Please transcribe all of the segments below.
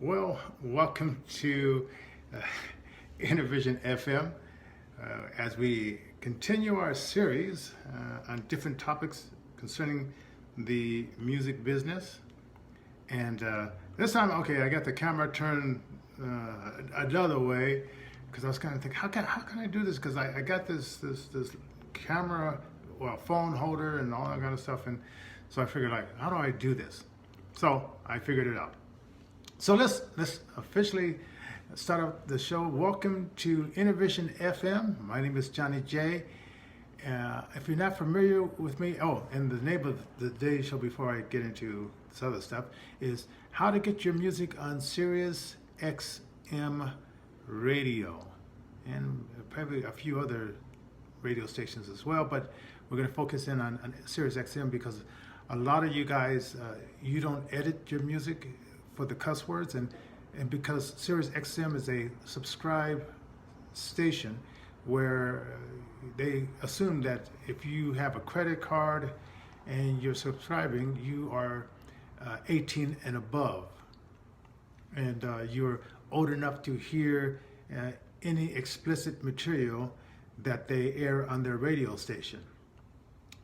Well, welcome to uh, Intervision FM as we continue our series on different topics concerning the music business. And this time, okay, I got the camera turned another way because I was kind of thinking, how can I do this? Because I got this camera, well, phone holder and all that kind of stuff, and so I figured, like, how do I do this? So I figured it out. So let's officially start up the show. Welcome to Intervision FM. My name is Johnny J. If you're not familiar with me, and the name of the day show before I get into this other stuff is How to Get Your Music on Sirius XM Radio, and probably a few other radio stations as well. But we're going to focus in on Sirius XM because a lot of you guys, you don't edit your music for the cuss words, and because Sirius XM is a subscribe station where they assume that if you have a credit card and you're subscribing, you are 18 and above, and you're old enough to hear any explicit material that they air on their radio station.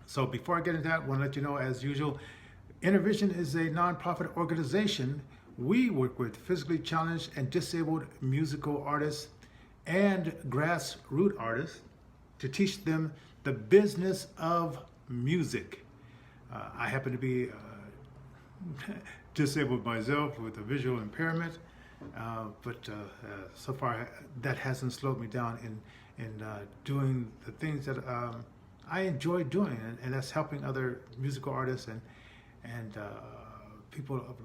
So before I get into that, I want to let you know, as usual, Intervision is a nonprofit organization. We work with physically challenged and disabled musical artists and grassroots artists to teach them the business of music. I happen to be disabled myself with a visual impairment, but so far that hasn't slowed me down in doing the things that I enjoy doing, and that's helping other musical artists and people of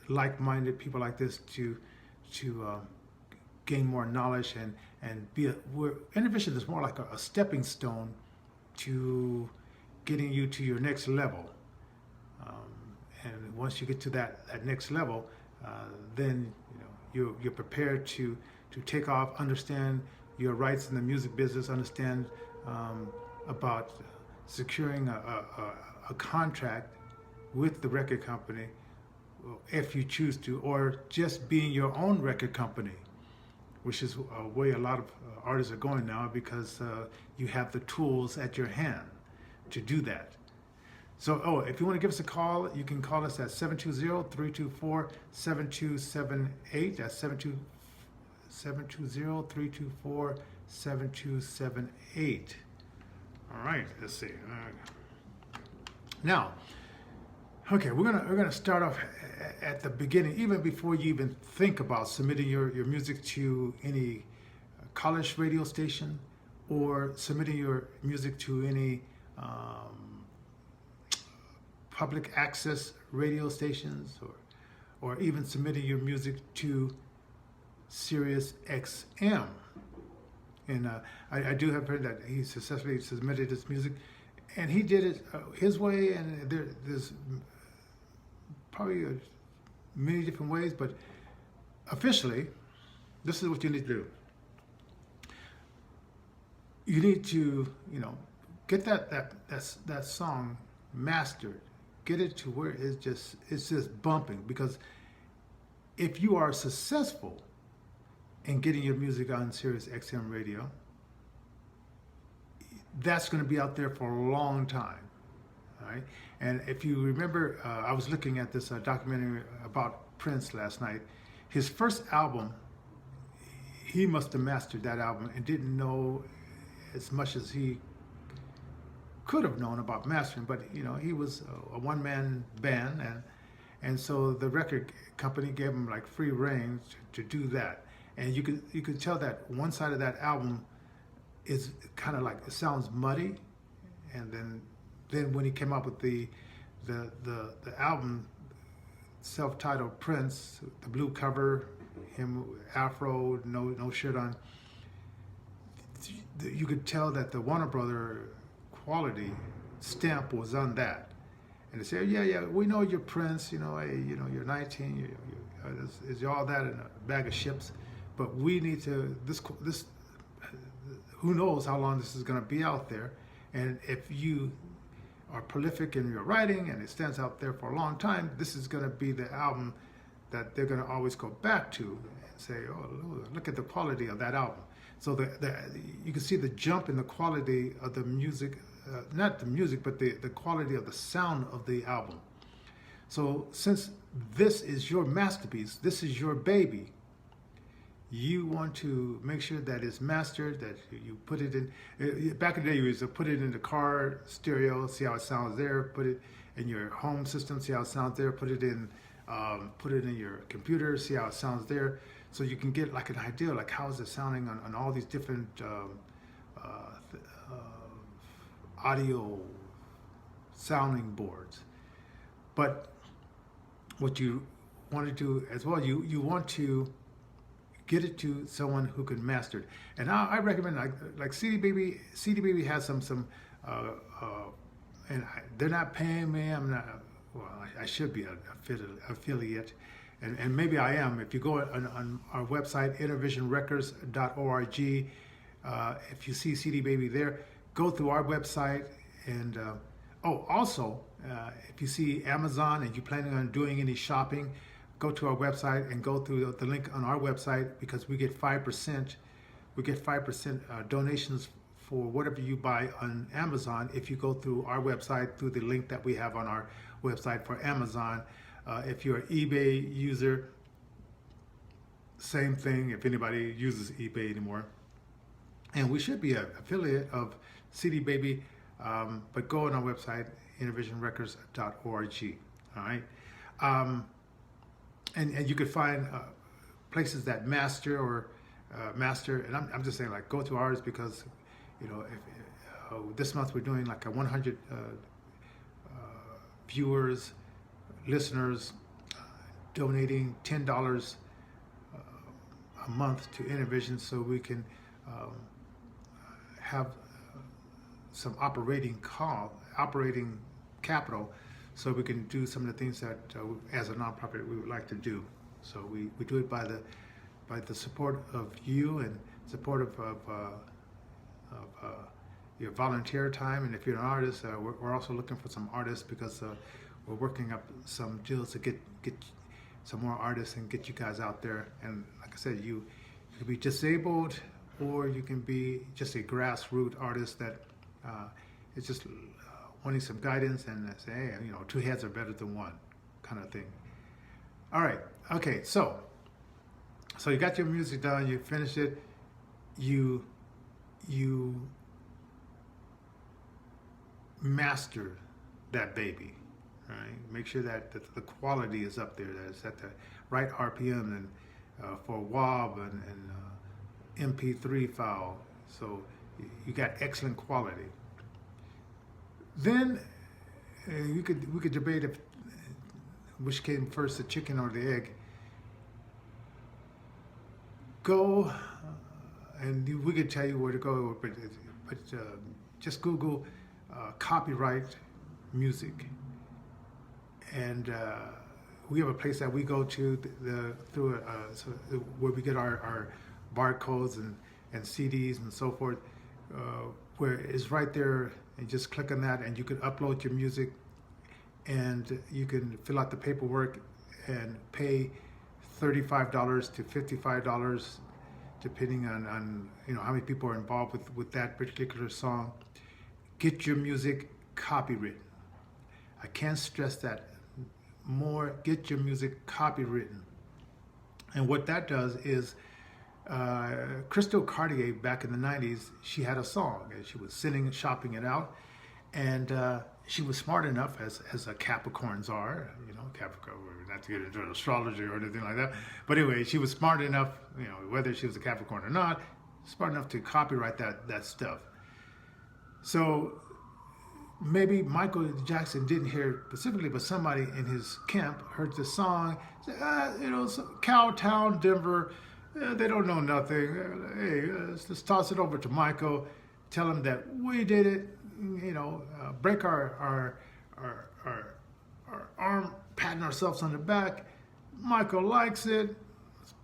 like-minded people like this to gain more knowledge and be Intervision is more like a stepping stone to getting you to your next level. And once you get to that next level, then you're prepared to take off, understand your rights in the music business, understand about securing a contract with the record company if you choose to, or just being your own record company, which is a way a lot of artists are going now, because you have the tools at your hand to do that. So, if you want to give us a call, you can call us at 720-324-7278. That's 720-324-7278. All right, let's see. Now, okay, we're gonna start off at the beginning, even before you even think about submitting your music to any college radio station, or submitting your music to any public access radio stations, or even submitting your music to Sirius XM. And I do have heard that he successfully submitted his music, and he did it his way, and there's probably many different ways, but officially, this is what you need to do. You need to, get that song mastered, get it to where it's just bumping. Because if you are successful in getting your music on Sirius XM radio, that's going to be out there for a long time. All right? And if you remember, I was looking at this documentary about Prince last night. His first album, he must have mastered that album and didn't know as much as he could have known about mastering. But he was a one-man band, and so the record company gave him like free rein to do that. And you could tell that one side of that album is kind of like, it sounds muddy, and then when he came up with the album, self-titled Prince, the blue cover, him afro, no shirt on, you could tell that the Warner Brother quality stamp was on that. And they said, yeah, we know you're Prince, hey, you're 19, is all that in a bag of chips, but we need to, this who knows how long this is going to be out there, and if you are prolific in your writing and it stands out there for a long time, this is going to be the album that they're going to always go back to and say, oh, look at the quality of that album. So you can see the jump in the quality of the music, not the music, but the quality of the sound of the album. So since this is your masterpiece, this is your baby, you want to make sure that it's mastered, that you put it in, back in the day you used to put it in the car stereo, see how it sounds there, put it in your home system, see how it sounds there, put it in your computer, see how it sounds there, so you can get like an idea, like how is it sounding on all these different audio sounding boards. But what you want to do as well, you want to get it to someone who can master it. And I recommend like CD Baby. CD Baby has some and they're not paying me. I'm not. Well, I should be an affiliate, and maybe I am. If you go on our website, innervisionrecords.org, if you see CD Baby there, go through our website. And also, if you see Amazon and you're planning on doing any shopping, go to our website and go through the link on our website, because we get 5%. We get 5% donations for whatever you buy on Amazon if you go through our website through the link that we have on our website for Amazon. If you're an eBay user, same thing. If anybody uses eBay anymore, and we should be an affiliate of CD Baby, but go on our website, innervisionrecords.org. All right. And you could find places that master, and I'm just saying, like, go to ours, because if this month we're doing like a 100 viewers, listeners, donating $10 a month to Innervision, so we can have some operating capital, so we can do some of the things that as a nonprofit we would like to do. So we do it by the support of you and support of your volunteer time. And if you're an artist, we're also looking for some artists, because we're working up some deals to get some more artists and get you guys out there. And like I said, you can be disabled, or you can be just a grassroots artist that is just wanting some guidance and say, hey, two heads are better than one, kind of thing. All right, okay, so you got your music done, you finished it, you master that baby, right? Make sure that the quality is up there, that it's at the right RPM, and for WAV and MP3 file, so you got excellent quality. Then we could debate if which came first, the chicken or the egg. Go and we could tell you where to go, but just Google copyright music, and we have a place that we go to where we get our barcodes and CDs and so forth, where it's right there, and just click on that, and you can upload your music, and you can fill out the paperwork and pay $35 to $55, depending on how many people are involved with that particular song. Get your music copywritten. I can't stress that more. Get your music copywritten. And what that does is, Crystal Cartier, back in the 90s, she had a song, and she was shopping it out, and she was smart enough, as a Capricorns are, Capricorn, not to get into astrology or anything like that, but anyway, she was smart enough, whether she was a Capricorn or not, smart enough to copyright that stuff. So maybe Michael Jackson didn't hear it specifically, but somebody in his camp heard the song, said, Cowtown, Denver, they don't know nothing. Hey, let's toss it over to Michael, tell him that we did it, break our arm, patting ourselves on the back. Michael likes it.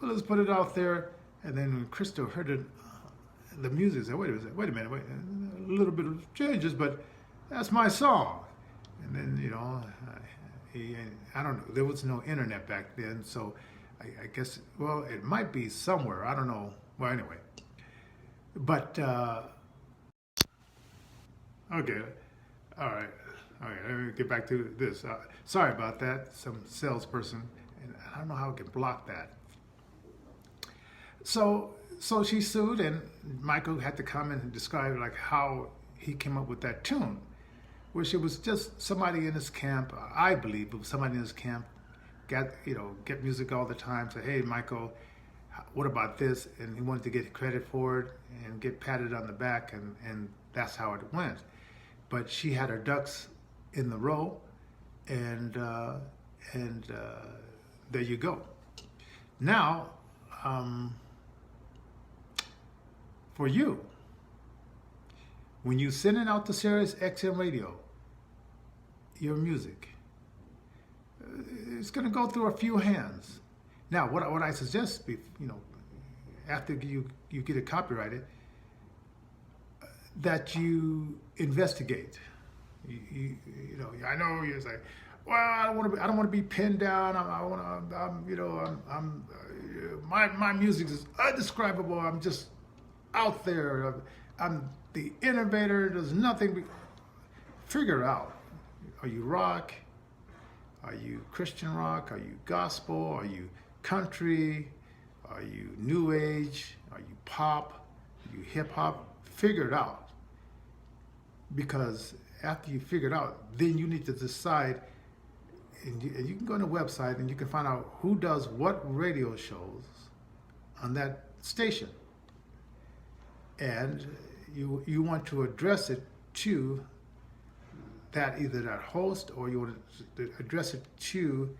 Let's put it out there. And then when Crystal heard it, the music said, wait a minute, a little bit of changes, but that's my song. And then, I don't know. There was no internet back then, so I guess, well, it might be somewhere. I don't know. Well, anyway. But, okay. All right. All right. Let me get back to this. Sorry about that. Some salesperson, and I don't know how I can block that. So she sued, and Michael had to come in and describe like how he came up with that tune, which it was just somebody in his camp. I believe it was somebody in his camp get music all the time. Say, hey, Michael, what about this? And he wanted to get credit for it and get patted on the back, and that's how it went. But she had her ducks in the row, and there you go. Now, for you, when you sending out the Sirius XM radio, your music, it's going to go through a few hands. Now, what I suggest, after you get it copyrighted, that you investigate. I know you're like, well, I don't want to be pinned down. My music is undescribable. I'm just out there. I'm the innovator. There's nothing. Figure out. Are you rock? Are you Christian rock? Are you gospel? Are you country? Are you new age? Are you pop? Are you hip hop? Figure it out. Because after you figure it out, then you need to decide, and you can go on the website and you can find out who does what radio shows on that station. And you want to address it to either that host, or you want to address it to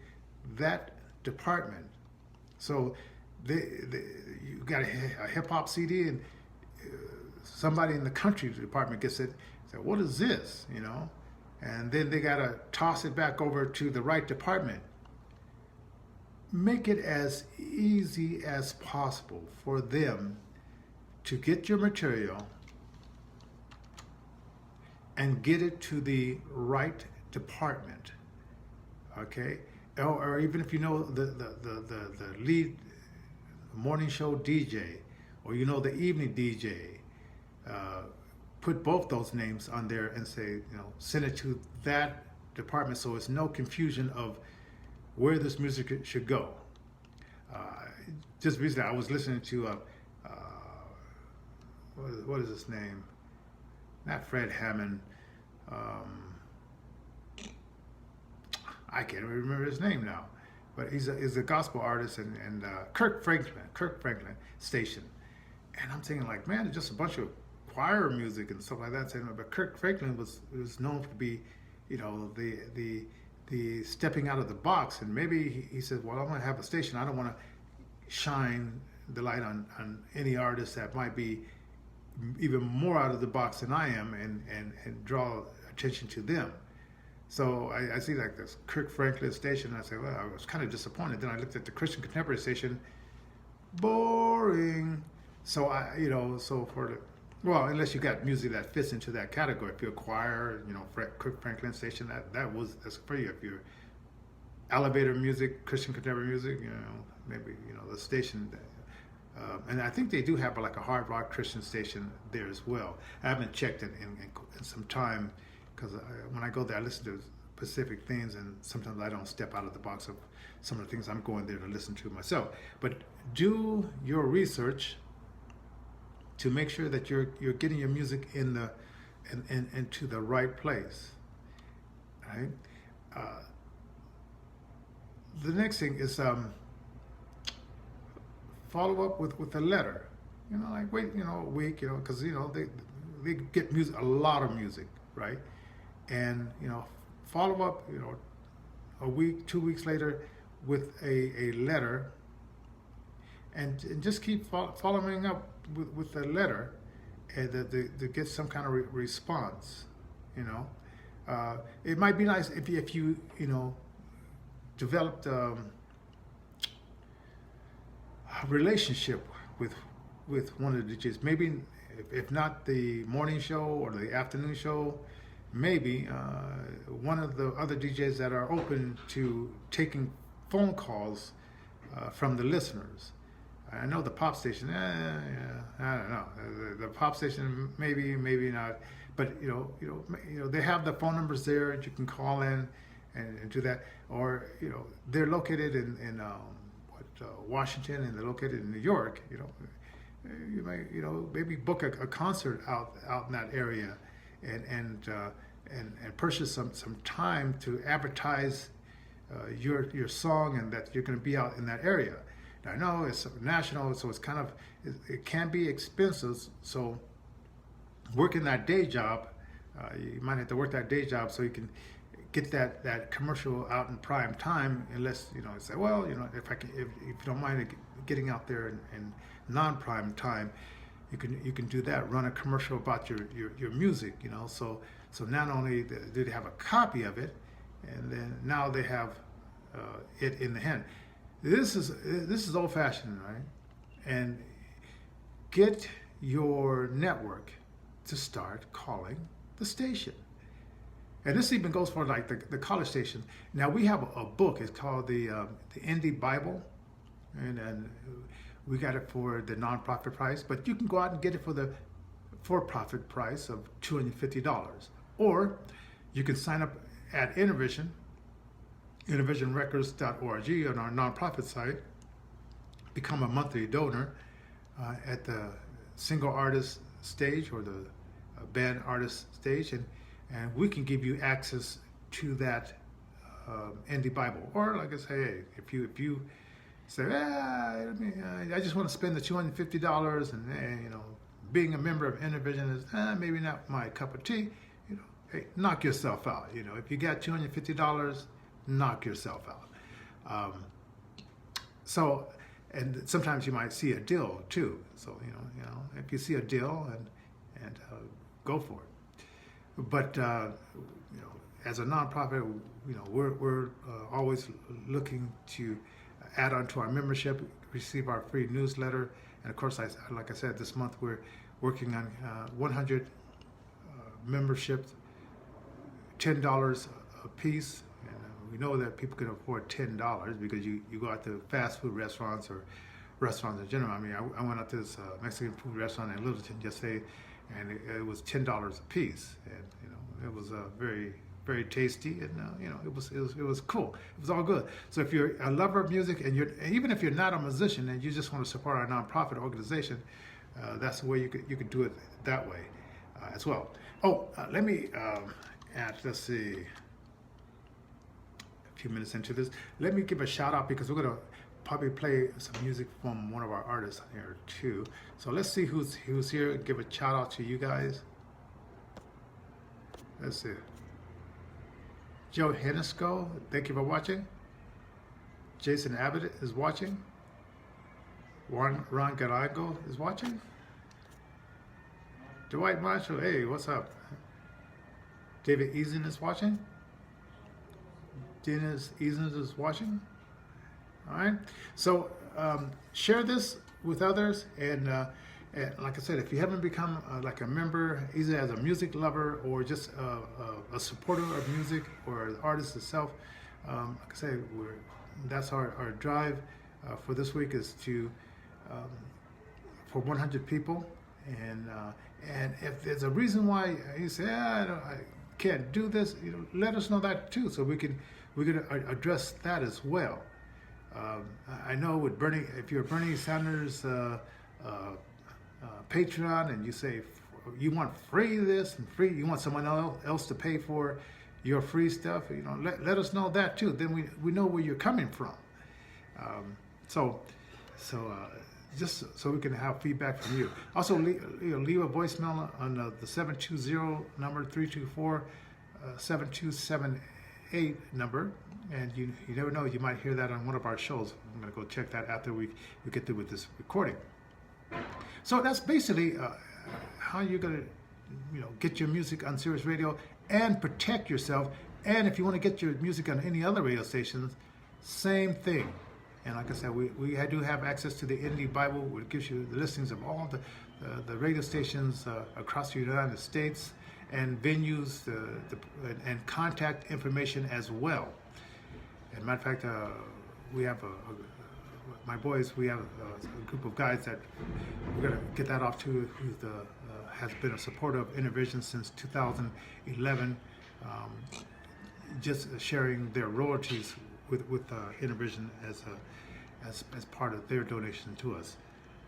that department. So you got a hip hop CD, and somebody in the country department gets it. Say, what is this? And then they got to toss it back over to the right department. Make it as easy as possible for them to get your material and get it to the right department, okay? Or even if you know the lead morning show DJ, or the evening DJ, put both those names on there and say, send it to that department, so it's no confusion of where this music should go. Just recently, I was listening to what is his name? Not Fred Hammond. I can't even remember his name now, but he's a gospel artist, and Kirk Franklin station. And I'm thinking like, man, it's just a bunch of choir music and stuff like that. But Kirk Franklin was known to be, the stepping out of the box. And maybe he said, well, I'm going to have a station. I don't want to shine the light on any artist that might be even more out of the box than I am, and draw attention to them. So I see like this Kirk Franklin station, and I say, well, I was kind of disappointed. Then I looked at the Christian Contemporary station, boring. So unless you got music that fits into that category. If you're a choir, Kirk Franklin station, that's for you. If you're elevator music, Christian contemporary music, maybe the station. And I think they do have like a hard rock Christian station there as well. I haven't checked it in some time, because when I go there, I listen to specific things, and sometimes I don't step out of the box of some of the things I'm going there to listen to myself. But do your research to make sure that you're getting your music into the right place. Right? The next thing is follow up with a letter. Like wait a week, because they get music, a lot of music, right? And follow up a week, 2 weeks later with a letter, and just keep following up with the letter, and to get some kind of response. It might be nice if you developed a relationship with one of the DJs. Maybe if not the morning show or the afternoon show, maybe one of the other DJs that are open to taking phone calls from the listeners. I know the pop station, yeah, I don't know. The pop station, maybe, maybe not. But they have the phone numbers there. You can call in and do that. Or they're located in Washington, and they're located in New York. You might maybe book a concert out in that area, and purchase some time to advertise your song, and that you're going to be out in that area. Now, I know it's national, so it's kind of it can be expensive. So working that day job, you might have to work that day job so you can get that commercial out in prime time. Unless say, well, if you don't mind getting out there in non-prime time, you can do that. Run a commercial about your music. So not only do they have a copy of it, and then now they have it in the hand. This is old-fashioned, right? And get your network to start calling the station. And this even goes for like the college station. Now we have a book. It's called the Indie Bible, and we got it for the nonprofit price. But you can go out and get it for the for-profit price of $250, or you can sign up at Intervision, intervisionrecords.org on our nonprofit site. Become a monthly donor at the single artist stage or the band artist stage, and we can give you access to that Indie Bible. Or like I say, hey, if you say, I just want to spend the $250, and being a member of Intervision is maybe not my cup of tea. Hey, knock yourself out. If you got $250, knock yourself out. So, and sometimes you might see a deal too. So if you see a deal, and go for it. But as a nonprofit, we're always looking to add on to our membership, receive our free newsletter, and of course, like I said, this month we're working on 100 memberships, $10 a piece. And we know that people can afford $10 because you go out to fast food restaurants or restaurants in general. I mean, I went out to this Mexican food restaurant in Littleton yesterday, and it was $10 a piece, and it was very, very tasty, and it was cool. It was all good. So if you're a lover of music, and even if you're not a musician and you just want to support our nonprofit organization, that's the way you could do it that way as well. Oh, let me add. Let's see. A few minutes into this, let me give a shout out, because we're gonna probably play some music from one of our artists here too. So let's see who's here. Give a shout out to you guys. Let's see. Joe Hennisco, thank you for watching. Jason Abbott is watching. Ron Garago is watching. Dwight Marshall, hey, what's up? David Eason is watching. Dennis Eason is watching. All right. So share this with others, and like I said, if you haven't become like a member, either as a music lover or just a supporter of music or the artist itself, like I said, that's our drive for this week is to for 100 people, and if there's a reason why you say I can't do this, let us know that too, so we can address that as well. I know with Bernie, if you're Bernie Sanders Patreon, and you say you want free this and free, you want someone else to pay for your free stuff, let us know that too. Then we know where you're coming from. So just so we can have feedback from you. Also, leave a voicemail on the 720 number, 324-7278 number, and you never know, you might hear that on one of our shows. I'm going to go check that after we get through with this recording. So that's basically how you're going to get your music on Sirius Radio and protect yourself. And if you want to get your music on any other radio stations, same thing. And like I said, we do have access to the Indie Bible, which gives you the listings of all the radio stations across the United States. and venues and contact information as well. As a matter of fact, we have my boys. We have a group of guys that we're going to get that off to. Who has been a supporter of Intervision since 2011, just sharing their royalties with Intervision as part of their donation to us.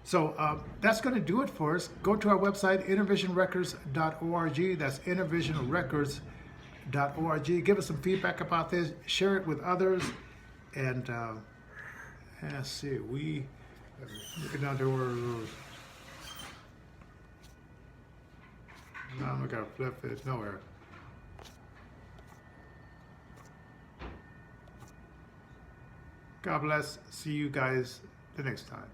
So that's going to do it for us. Go to our website, intervisionrecords.org. That's intervisionrecords.org. Give us some feedback about this. Share it with others. And let's see, looking down to where now we got to flip it nowhere. God bless. See you guys the next time.